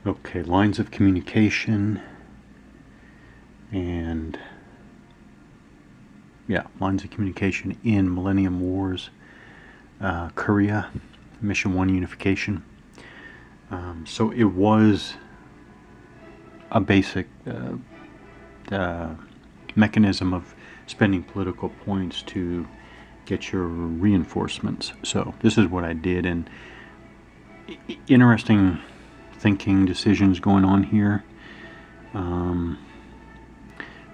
Okay, lines of communication and lines of communication in Millennium Wars, Korea, Mission 1 unification. So it was a basic mechanism of spending political points to get your reinforcements. So this is what I did, and interesting thinking decisions going on here.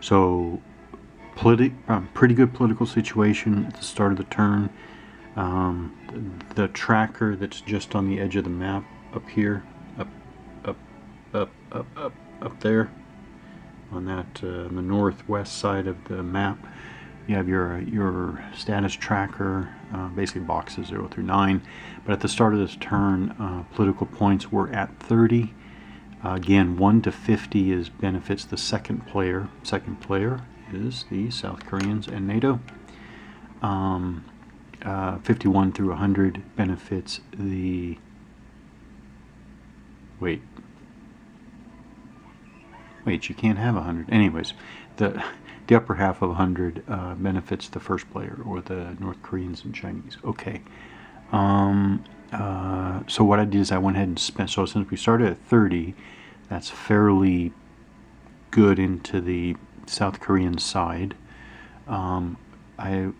So pretty good political situation at the start of the turn. The tracker that's just on the edge of the map up here, up there on that the northwest side of the map, you have your status tracker, basically boxes 0 through 9. But at the start of this turn, political points were at 30. Again, 1 to 50 benefits the second player. Second player is the South Koreans and NATO. 51 through 100 benefits the... Wait, you can't have 100. Anyways, the upper half of 100 benefits the first player, or the North Koreans and Chinese. Okay. So what I did is I went ahead and spent, so since we started at 30, that's fairly good into the South Korean side. I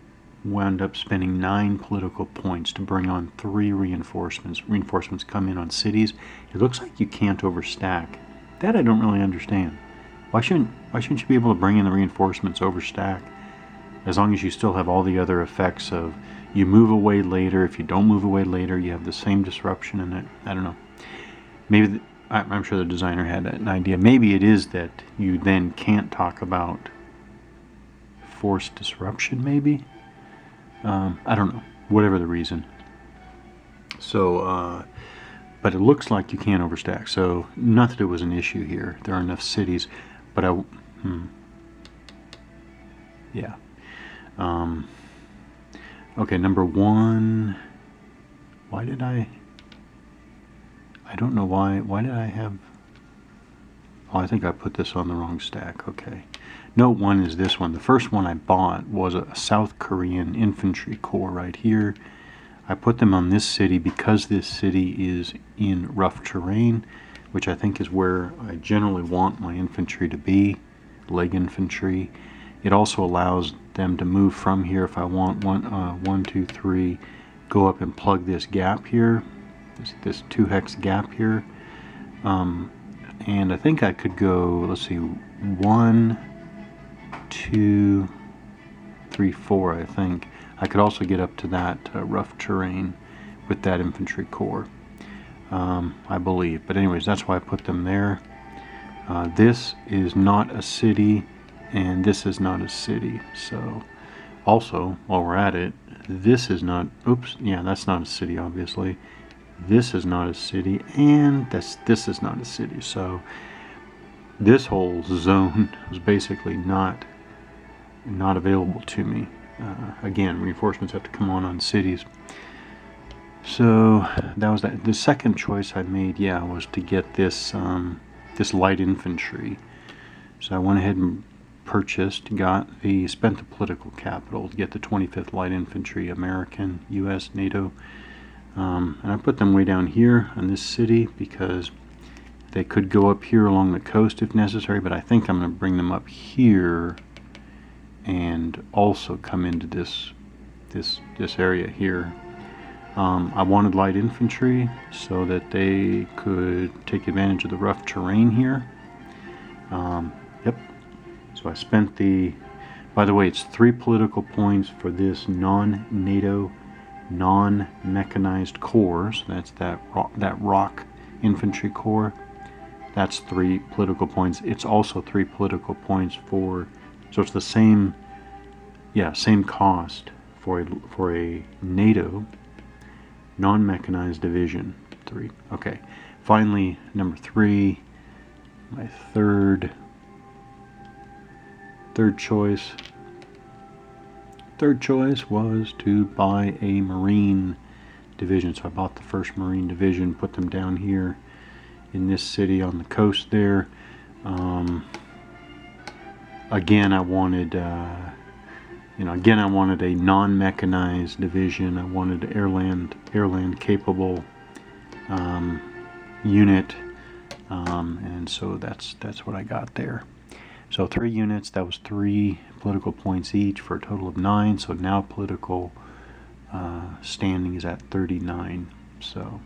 wound up spending 9 political points to bring on 3 reinforcements. Reinforcements come in on cities. It looks like you can't overstack. That I don't really understand. Why shouldn't you be able to bring in the reinforcements overstack, as long as you still have all the other effects of you move away later. If you don't move away later, you have the same disruption in it. I don't know. Maybe I'm sure the designer had an idea. Maybe it is that you then can't talk about forced disruption, maybe. I don't know. Whatever the reason. So, but it looks like you can't overstack. So, not that it was an issue here. There are enough cities, but yeah. Okay, number 1. Why did I don't know why did I have... Oh, I think I put this on the wrong stack. Okay. Note 1 is this one. The first one I bought was a South Korean infantry corps right here. I put them on this city because this city is in rough terrain, which I think is where I generally want my infantry to be, leg infantry. It also allows them to move from here if I want 1, 2, 3, go up and plug this gap here, this 2-hex gap here. And I think I could go, let's see, 1, 2, 3, 4, I think. I could also get up to that rough terrain with that infantry corps, I believe. But anyways, that's why I put them there. This is not a city, and this is not a city. So, also, while we're at it, this is not, that's not a city, obviously. This is not a city, and this is not a city. So, this whole zone was basically not available to me. Again, reinforcements have to come on cities. So that was that. The second choice I made, was to get this light infantry. So I went ahead and spent the political capital to get the 25th Light Infantry, American, U.S., NATO. And I put them way down here in this city because they could go up here along the coast if necessary, but I think I'm going to bring them up here and also come into this area here. I wanted light infantry so that they could take advantage of the rough terrain here. So I spent by the way, it's 3 political points for this non-NATO, non-mechanized corps. So that's that rock infantry corps. That's 3 political points. It's also 3 political points so it's the same cost for a NATO non-mechanized division. 3. Okay. Finally, number 3, my third choice. Third choice was to buy a Marine division. So I bought the 1st Marine Division, put them down here, in this city on the coast there. Again, I wanted, again I wanted a non-mechanized division. I wanted an airland capable unit, and so that's what I got there. So 3 units. That was 3 political points each for a total of 9. So now political standing is at 39. So.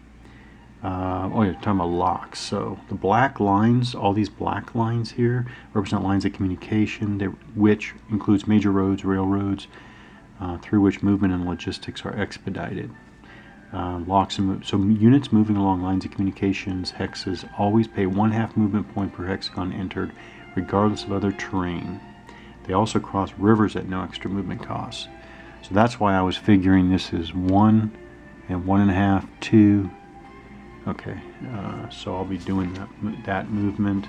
Oh, you're talking about locks. So the black lines, all these black lines here, represent lines of communication, which includes major roads, railroads, through which movement and logistics are expedited. Locks and so units moving along lines of communications, hexes, always pay 1/2 movement point per hexagon entered, regardless of other terrain. They also cross rivers at no extra movement costs. So that's why I was figuring this is 1 and 1.5, 2. Okay, so I'll be doing that movement.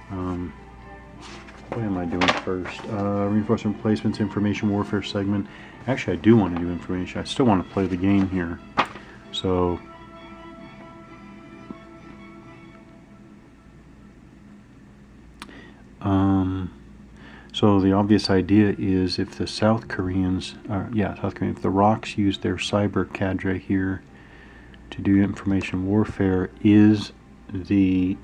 What am I doing first? Reinforcement replacements, information warfare segment. Actually, I do want to do information. I still want to play the game here. So, so the obvious idea is if the South Koreans, if the ROCs use their cyber cadre here to do information warfare, is the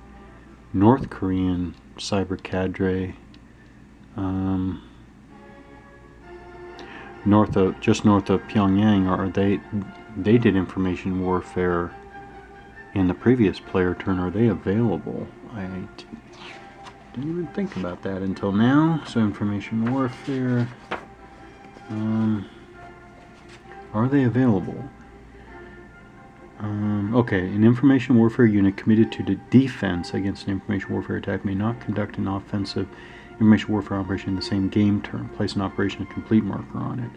North Korean cyber cadre just north of Pyongyang, or they did information warfare in the previous player turn? Are they available? I didn't even think about that until now. So information warfare, are they available? Okay, an information warfare unit committed to the defense against an information warfare attack may not conduct an offensive information warfare operation in the same game turn. Place an operation a complete marker on it.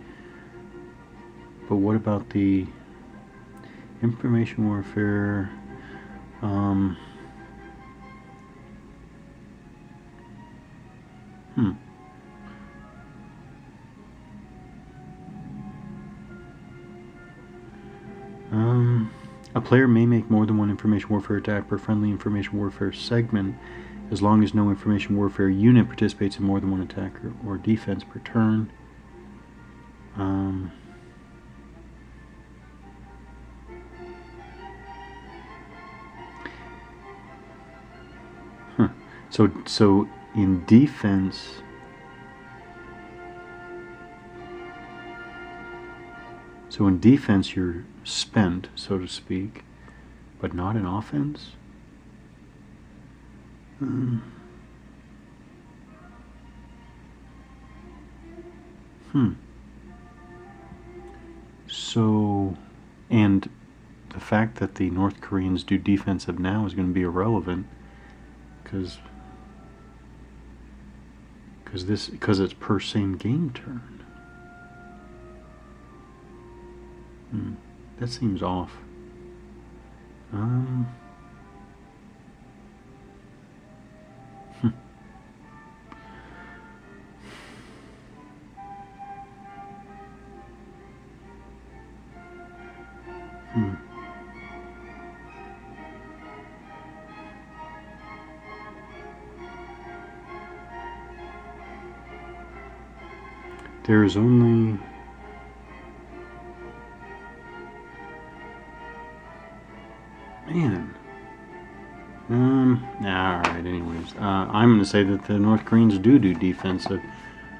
But what about the information warfare? A player may make more than one information warfare attack per friendly information warfare segment, as long as no information warfare unit participates in more than one attack or defense per turn. So in defense, you're spent, so to speak, but not in offense. So, and the fact that the North Koreans do defensive now is going to be irrelevant because it's per same game turn. That seems off. There's only alright, anyways. I'm going to say that the North Koreans do defensive.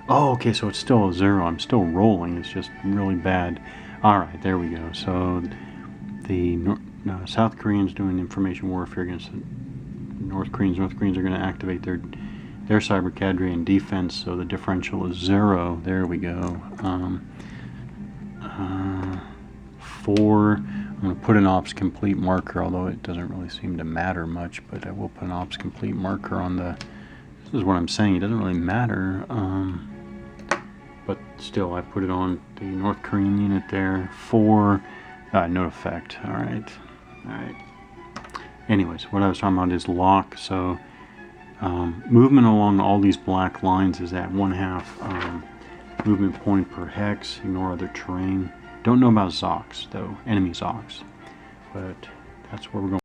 Oh, okay, so it's still a 0. I'm still rolling. It's just really bad. Alright, there we go. So the South Koreans doing information warfare against the North Koreans. North Koreans are going to activate their cyber cadre in defense, so the differential is 0. There we go. 4. I'm going to put an ops complete marker, although it doesn't really seem to matter much, but I will put an ops complete marker on the... This is what I'm saying. It doesn't really matter, but still, I put it on the North Korean unit there. 4. No effect. All right. Anyways, what I was talking about is lock. So movement along all these black lines is at 1/2 movement point per hex. Ignore other terrain. Don't know about Zocs though, enemy Zocs, but that's where we're going.